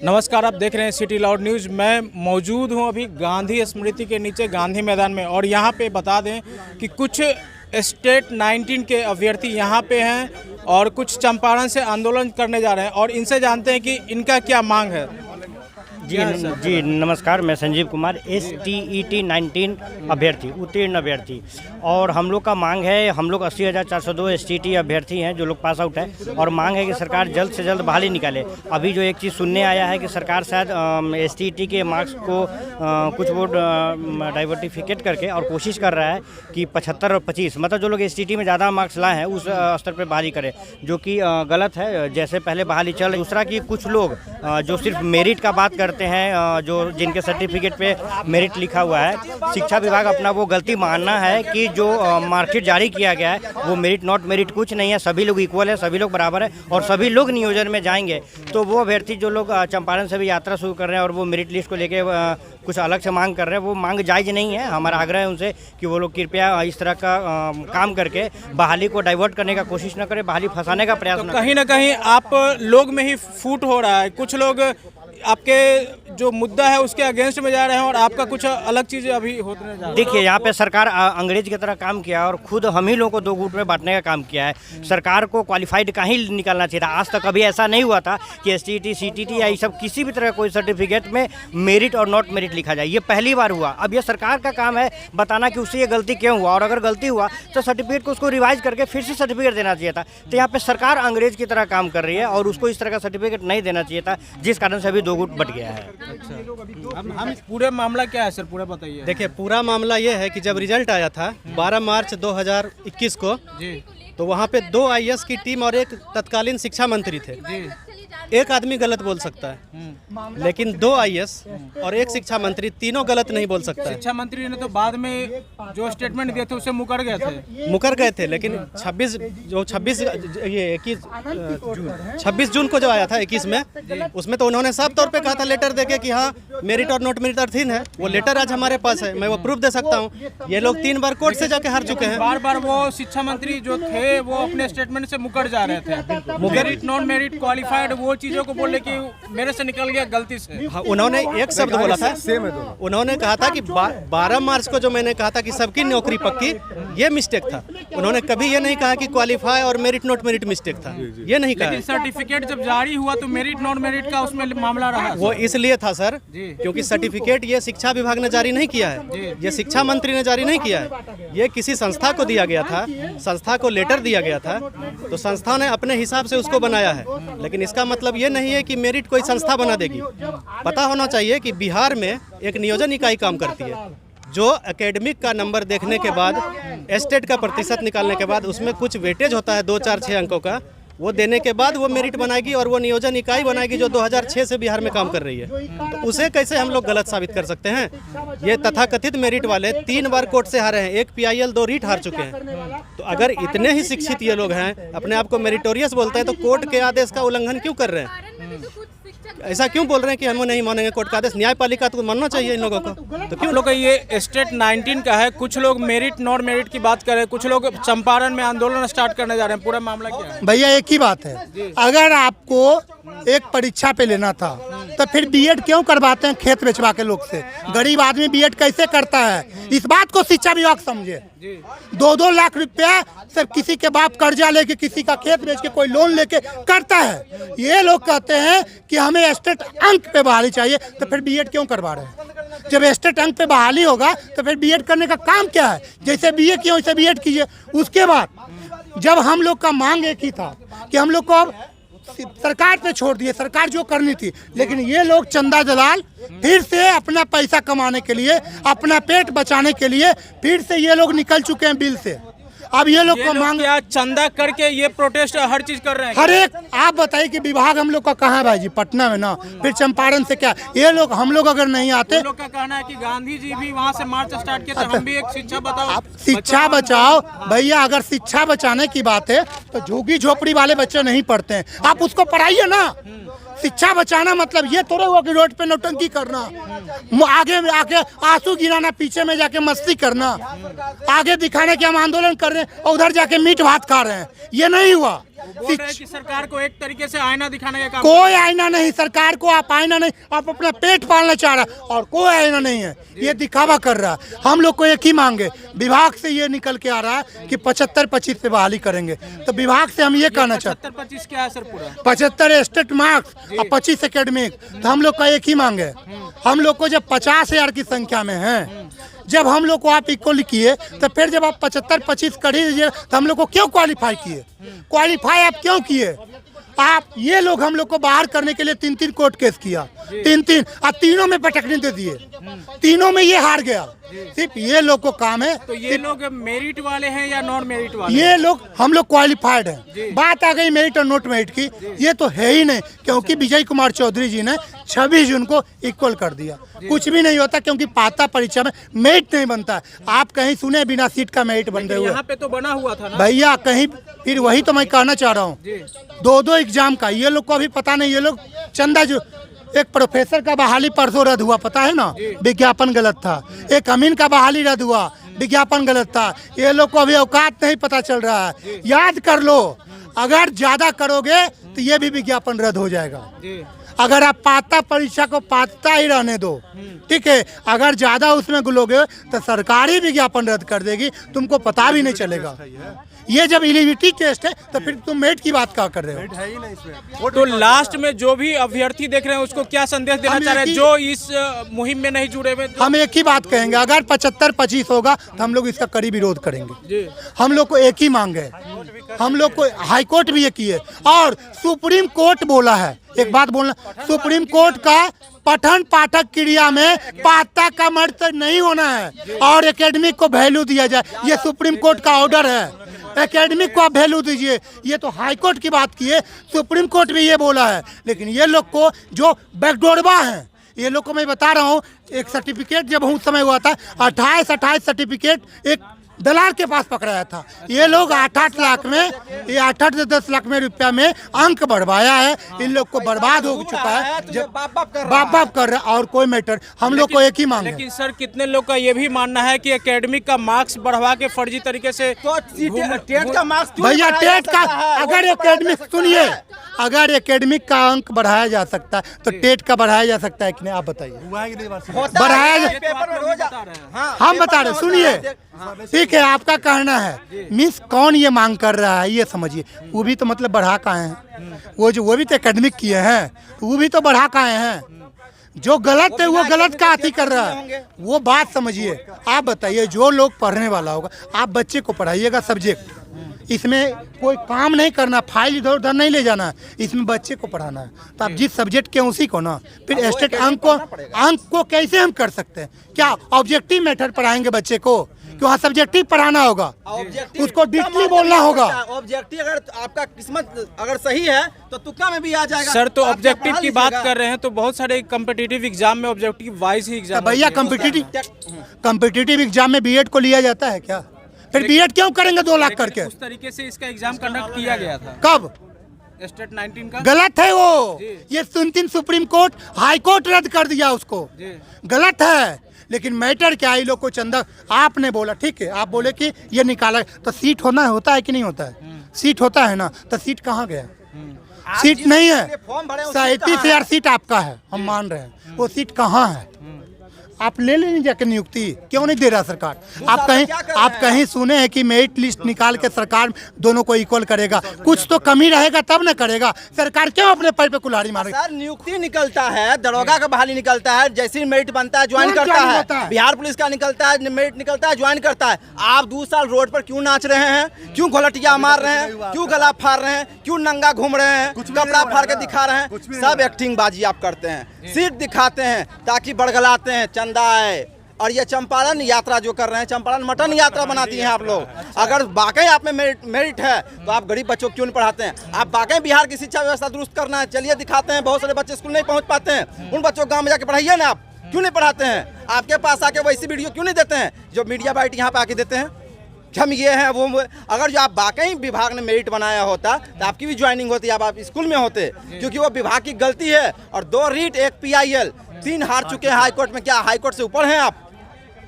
नमस्कार, आप देख रहे हैं सिटी लाउड न्यूज़। मैं मौजूद हूं अभी गांधी स्मृति के नीचे गांधी मैदान में, और यहां पे बता दें कि कुछ स्टेट 19 के अभ्यर्थी यहां पे हैं और कुछ चंपारण से आंदोलन करने जा रहे हैं, और इनसे जानते हैं कि इनका क्या मांग है। जी नमस्कार, मैं संजीव कुमार, STET 19 अभ्यर्थी, उत्तीर्ण अभ्यर्थी। और हम लोग का मांग है, हम लोग 80,402 STET अभ्यर्थी हैं जो लोग पास आउट है, और मांग है कि सरकार जल्द से जल्द बहाली निकाले। अभी जो एक चीज़ सुनने आया है कि सरकार शायद STET के मार्क्स को कुछ वो डाइवर्टिफिकेट करके और कोशिश कर रहा है कि 75 और 25, मतलब जो लोग STET में ज़्यादा मार्क्स लाए हैं उस स्तर पर बहाली करे, जो कि गलत है। जैसे पहले बहाली चल रही। दूसरा कि कुछ लोग जो सिर्फ मेरिट का बात करते हैं, जो जिनके सर्टिफिकेट पे मेरिट लिखा हुआ है, शिक्षा विभाग अपना वो गलती मानना है कि जो मार्कशीट जारी किया गया है वो मेरिट नॉट मेरिट कुछ नहीं है। सभी लोग इक्वल है, सभी लोग बराबर है, और सभी लोग नियोजन में जाएंगे। तो वो अभ्यर्थी जो लोग चंपारण से भी यात्रा शुरू कर रहे हैं और वो मेरिट लिस्ट को लेके कुछ अलग से मांग कर रहे हैं, वो मांग जायज़ नहीं है। हमारा आग्रह है उनसे कि वो लोग कृपया इस तरह का काम करके बहाली को डाइवर्ट करने का कोशिश न करें, बहाली फंसाने का प्रयास न करें। कहीं ना कहीं आप लोग में ही फूट हो रहा है। कुछ लोग आपके जो मुद्दा है उसके अगेंस्ट में जा रहे हैं, और आपका कुछ अलग चीज़ अभी होने जा रहा है। देखिए, यहाँ पे सरकार अंग्रेज की तरह काम किया और खुद हम ही लोगों को दो गुट में बांटने का काम किया है। सरकार को क्वालिफाइड का ही निकालना चाहिए था। आज तक कभी ऐसा नहीं हुआ था कि STET, CTT या ये सब किसी भी तरह कोई सर्टिफिकेट में मेरिट और नॉट मेरिट लिखा जाए। ये पहली बार हुआ। अब ये सरकार का काम है बताना कि उससे ये गलती क्यों हुआ, और अगर गलती हुआ तो सर्टिफिकेट को उसको रिवाइज करके फिर से सर्टिफिकेट देना चाहिए था। तो यहाँ पे सरकार अंग्रेज की तरह काम कर रही है और उसको इस तरह का सर्टिफिकेट नहीं देना चाहिए था, जिस कारण से अभी दो गुट बट गया है। हम पूरे मामला क्या है सर, पूरा बताइए। देखिए, पूरा मामला ये है कि जब रिजल्ट आया था 12 मार्च 2021 को जी, तो वहाँ पे 2 IAS की टीम और एक तत्कालीन शिक्षा मंत्री थे जी। एक आदमी गलत बोल सकता है, लेकिन 2 IAS और एक शिक्षा मंत्री तीनों गलत नहीं बोल सकता है। शिक्षा मंत्री ने तो बाद में जो स्टेटमेंट दिए थे उससे मुकर गए थे, लेकिन 26 जून को जो आया था 21 में, उसमें तो उन्होंने साफ तौर पे कहा था लेटर देके कि हाँ मेरिट और नॉट मेरिट अर्थिन है। वो लेटर आज हमारे पास है, मैं वो प्रूफ दे सकता हूँ। ये लोग 3 बार कोर्ट से जाके हार चुके हैं। बार बार वो शिक्षा मंत्री जो थे वो अपने स्टेटमेंट से मुकर जा रहे थे। मेरिट नॉन मेरिट क्वालिफाइड वो चीजों को बोले कि मेरे से निकल गया गलती से। हाँ, उन्होंने एक शब्द बोला था, उन्होंने कहा था कि 12 मार्च को जो मैंने कहा था कि सबकी नौकरी पक्की, ये मिस्टेक था। उन्होंने कभी ये नहीं कहा कि क्वालिफाई और मेरिट नॉट मेरिट मिस्टेक था, ये नहीं कहा। लेकिन सर्टिफिकेट जब जारी हुआ तो मेरिट नॉट मेरिट का उसमें मामला रहा। वो इसलिए था सर क्योंकि सर्टिफिकेट ये शिक्षा विभाग ने जारी नहीं किया है, ये शिक्षा मंत्री ने जारी नहीं किया है। ये किसी संस्था को दिया गया था, संस्था को लेटर दिया गया था, तो संस्था ने अपने हिसाब से उसको बनाया है। लेकिन इसका मतलब ये नहीं है कि मेरिट कोई संस्था बना देगी। पता होना चाहिए कि बिहार में एक नियोजन इकाई काम करती है, जो एकेडमिक का नंबर देखने के बाद, स्टेट का प्रतिशत निकालने के बाद उसमें कुछ वेटेज होता है 2, 4, 6 अंकों का, वो देने के बाद वो मेरिट बनाएगी, और वो नियोजन इकाई बनाएगी जो 2006 से बिहार में काम कर रही है। तो उसे कैसे हम लोग गलत साबित कर सकते हैं? ये तथाकथित मेरिट वाले 3 बार कोर्ट से हारे हैं, 1 PIL 2 रीट हार चुके हैं। तो अगर इतने ही शिक्षित ये लोग हैं, अपने आप को मेरिटोरियस बोलते हैं, तो कोर्ट के आदेश का उल्लंघन क्यों कर रहे हैं? ऐसा क्यों बोल रहे हैं कि हम नहीं मानेंगे कोर्ट का आदेश? न्यायपालिका तो मानना चाहिए इन लोगों को। तो क्यों लोग ये स्टेट 19 का है, कुछ लोग मेरिट नॉन मेरिट की बात कर रहे हैं, कुछ लोग चंपारण में आंदोलन स्टार्ट करने जा रहे हैं। पूरा मामला क्या है? भैया एक ही बात है, अगर आपको एक परीक्षा पे लेना था तो फिर BEd क्यों करवाते हैं खेत बेचवा के लोग से? गरीब आदमी BEd कैसे करता है? इस बात को शिक्षा विभाग समझे। 2-2 लाख रुपया सिर्फ किसी के बाप कर्जा लेके, किसी का खेत बेच के, कोई लोन लेके करता है। ये लोग कहते हैं कि हमें स्टेट अंक पे बहाली चाहिए, तो फिर BEd क्यों करवा रहे हैं? जब स्टेट अंक पे बहाली होगा तो फिर BEd करने का काम क्या है? जैसे BA किया वैसे BEd कीजिए। उसके बाद जब हम लोग का मांग एक ही था कि हम लोग को अब सरकार पे छोड़ दिए, सरकार जो करनी थी, लेकिन ये लोग चंदा दलाल फिर से अपना पैसा कमाने के लिए, अपना पेट बचाने के लिए फिर से ये लोग निकल चुके हैं बिल से। अब ये लोग को मांग क्या चंदा करके ये प्रोटेस्ट हर चीज कर रहे हैं? हर एक, आप बताइए कि विभाग हम लोग का कहाँ है भाई जी? पटना में ना, फिर चंपारण से क्या ये लोग, हम लोग अगर नहीं आते। लोग का कहना है कि गांधी जी भी वहाँ से मार्च स्टार्ट किया, तो हम भी एक शिक्षा बताओ, शिक्षा बचाओ। भैया अगर शिक्षा बचाने की बात है तो झुग्गी झोपड़ी वाले बच्चे नहीं पढ़ते हैं, आप उसको पढ़ाइए ना। शिक्षा बचाना मतलब ये थोड़ा हुआ कि रोड पे नौटंकी करना, आगे में आके आंसू गिराना, पीछे में जाके मस्ती करना, आगे दिखाने के हम आंदोलन कर रहे हैं और उधर जाके मीट भात खा रहे हैं। ये नहीं हुआ। बोल रहे हैं कि सरकार को एक तरीके से आईना दिखाने का काम कोई आईना नहीं, सरकार को आप आईना नहीं, आप अपना पेट पालना चाह रहा है और कोई आईना नहीं है, ये दिखावा कर रहा है। हम लोग को एक ही मांगे, विभाग से ये निकल के आ रहा है कि 75-25 से बहाली करेंगे, तो विभाग से हम ये कहना चाहते हैं 75-25 क्या है सर पूरा? 75 स्टेट मार्क्स और 25 एकेडमिक, तो हम लोग का एक ही मांग है। हम लोग को जब 50,000 की संख्या में है, जब हम लोग को आप इक्वल किए, तो फिर जब आप 75-25 कर ही दीजिए तो हम लोग को क्यों क्वालिफाई किए? क्वालिफाई आप क्यों किए? आप ये लोग हम लोग को बाहर करने के लिए 3 कोर्ट केस किया, 3 और तीनों में पटकने दे दिए, तीनों में ये हार गया। सिर्फ ये लोग को काम है। तो ये लोग मेरिट वाले हैं या नॉन मेरिट वाले? ये लोग, हम लोग क्वालिफाइड हैं। बात आ गई मेरिट और नॉट मेरिट की, ये तो है ही नहीं, क्योंकि विजय कुमार चौधरी जी ने 26 जून को इक्वल कर दिया। कुछ भी नहीं होता, क्योंकि पाता परीक्षा में मेरिट नहीं बनता। आप कहीं सुने बिना सीट का मेरिट बन रहे हुए? यहाँ पे तो बना हुआ था ना भैया कहीं, फिर वही तो मैं कहना चाह रहा हूँ, 2 एग्जाम का ये लोग को अभी पता नहीं। ये लोग चंदा जो एक प्रोफेसर का बहाली परसों रद्द हुआ, पता है ना, विज्ञापन गलत था। एक अमीन का बहाली रद्द हुआ, विज्ञापन गलत था। ये लोग को अभी औकात नहीं पता चल रहा है। याद कर लो, अगर ज्यादा करोगे तो ये भी विज्ञापन रद्द हो जाएगा। अगर आप पाता परीक्षा को पाता ही रहने दो, ठीक है। अगर ज्यादा उसमें गुलोगे तो सरकारी विज्ञापन रद्द कर देगी, तुमको पता भी नहीं चलेगा। ये जब एलिजिबिलिटी टेस्ट है तो फिर तुम मेरिट की बात क्या कर रहे हो? तो लास्ट में जो भी अभ्यर्थी देख रहे हैं उसको क्या संदेश देना चाह रहे हैं जो इस मुहिम में नहीं जुड़े हुए? हम एक ही बात कहेंगे, अगर 75-25 होगा तो हम लोग इसका कड़ी विरोध करेंगे। हम लोग को एक ही मांग है, हम लोग को हाई कोर्ट भी एक ही है और सुप्रीम कोर्ट बोला है। एक बात बोलना, सुप्रीम कोर्ट का पठन पाठक क्रिया में पाता का मर्द नहीं होना है और एकेडमिक को वैल्यू दिया जाए, ये सुप्रीम कोर्ट का ऑर्डर है। एकेडमिक को आप वैल्यू दीजिए, ये तो हाई कोर्ट की बात की है, सुप्रीम कोर्ट भी ये बोला है। लेकिन ये लोग को जो बैकडोरबा है, ये लोग को मैं बता रहा हूँ, एक सर्टिफिकेट जब उस समय हुआ था 28 सर्टिफिकेट एक दलाल के पास पकड़ाया था। ये लोग 8-8 लाख में, ये 8-8 से 10 लाख में रुपया में अंक बढ़वाया है। इन लोग को बर्बाद हो चुका है, जब बाप कर रहा है और कोई मैटर। हम लोग को एक ही मांग है। लेकिन सर कितने लोग का ये भी मानना है कि एकेडमिक का मार्क्स बढ़वा के फर्जी तरीके से टेट का मार्क्स भैया, टेट का अगर एकेडमिक, सुनिए, अगर एकेडमिक का अंक बढ़ाया जा सकता है तो टेट का बढ़ाया जा सकता है कि नहीं? आप बताइए। बढ़ाया, हम बता रहे, सुनिए, ठीक है, आपका कहना है। मिस कौन ये मांग कर रहा है ये समझिए, वो भी तो मतलब बढ़ा का हैं, वो भी तो एकेडमिक किए हैं, वो भी तो बढ़ा का हैं। जो गलत है वो गलत का अति कर रहा है, वो बात समझिए। आप बताइए, जो लोग पढ़ने वाला होगा, आप बच्चे को पढ़ाइएगा सब्जेक्ट, इसमें कोई काम नहीं करना, फाइल इधर उधर नहीं ले जाना, इसमें बच्चे को पढ़ाना है। तो आप जिस सब्जेक्ट के उसी को ना, फिर स्टेट अंक को कैसे हम कर सकते हैं? क्या ऑब्जेक्टिव मेथड पढ़ाएंगे बच्चे को? क्यों सब्जेक्टिव पढ़ाना होगा, उसको डिटेली बोलना होगा। ऑब्जेक्टिव अगर आपका किस्मत अगर सही है तो तुक्का में भी आ जाएगा। सर तो ऑब्जेक्टिव की बात कर रहे हैं तो बहुत सारे कम्पिटिटिव एग्जाम में ऑब्जेक्टिव वाइज ही एग्जाम। भैया कम्पिटिटिव एग्जाम में बीएड को लिया जाता है क्या? फिर बीएड क्यों करेंगे 2 लाख करके? उस तरीके से इसका एग्जाम कंडक्ट किया गया था। कब? स्टेट 19 का गलत है वो। ये 3 सुप्रीम कोर्ट, हाई कोर्ट रद्द कर दिया उसको, गलत है। लेकिन मैटर क्या है, लोग को चंदा आपने बोला, ठीक है, आप बोले कि ये निकाला, तो सीट होता है कि नहीं होता है? सीट होता है ना, तो सीट कहाँ गया? सीट नहीं है। 37,000 सीट आपका है, हम मान रहे हैं, वो सीट कहाँ है? आप ले लेंगे जाकर नियुक्ति, क्यों नहीं दे रहा सरकार? आप कहीं सुने हैं कि मेरिट लिस्ट निकाल के सरकार दोनों को इक्वल करेगा? कुछ तो कमी रहेगा तब न करेगा। सरकार क्यों अपने पैर पे कुल्हाड़ी मारेगी? सर नियुक्ति निकलता है, दरोगा का बहाली निकलता है, जैसे मेरिट बनता है ज्वाइन करता है, बिहार पुलिस का निकलता है, मेरिट निकलता है ज्वाइन करता है। आप 2 साल रोड पर क्यों नाच रहे हैं? क्यों घोलटिया मार रहे हैं? क्यों गला फाड़ रहे हैं? क्यों नंगा घूम रहे हैं? कपड़ा फाड़ के दिखा रहे हैं? सब एक्टिंग बाजी आप करते हैं, सीट दिखाते हैं ताकि बड़गलाते हैं, चंदा है। और ये चंपारण यात्रा जो कर रहे हैं, चंपारण मटन यात्रा बनाती हैं आप लोग। अगर वाकई आप में मेरिट है तो आप गरीब बच्चों को क्यों नहीं पढ़ाते हैं? आप वाकई बिहार की शिक्षा व्यवस्था दुरुस्त करना है, चलिए दिखाते हैं। बहुत सारे बच्चे स्कूल नहीं पहुंच पाते हैं, उन बच्चों को गाँव में जाके पढ़ाइए ना। आप क्यों नहीं पढ़ाते हैं? आपके पास आके वैसी वीडियो क्यों नहीं देते हैं जो मीडिया बाइट यहाँ पे आके देते हैं? हम ये हैं वो। अगर जो आप वाकई विभाग ने मेरिट बनाया होता तो आपकी भी ज्वाइनिंग होती, आप स्कूल में होते। क्योंकि वो विभाग की गलती है। और 2 रीट 1 PIL 3 हार चुके हैं हाई कोर्ट में। क्या हाई कोर्ट से ऊपर हैं आप?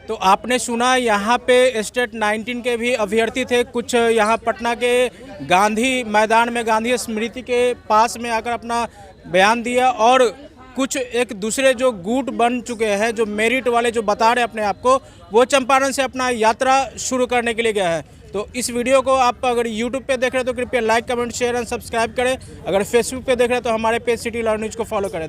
तो आपने सुना यहाँ पे स्टेट 19 के भी अभ्यर्थी थे, कुछ यहाँ पटना के गांधी मैदान में गांधी स्मृति के पास में आकर अपना बयान दिया, और कुछ एक दूसरे जो गुट बन चुके हैं, जो मेरिट वाले जो बता रहे हैं अपने आप को, वो चंपारण से अपना यात्रा शुरू करने के लिए गया है। तो इस वीडियो को आप अगर यूट्यूब पे देख रहे हैं तो कृपया like, comment, share and subscribe करें। अगर फेसबुक पे देख रहे हैं तो हमारे पेज सिटी लाइव न्यूज़ को फॉलो करें।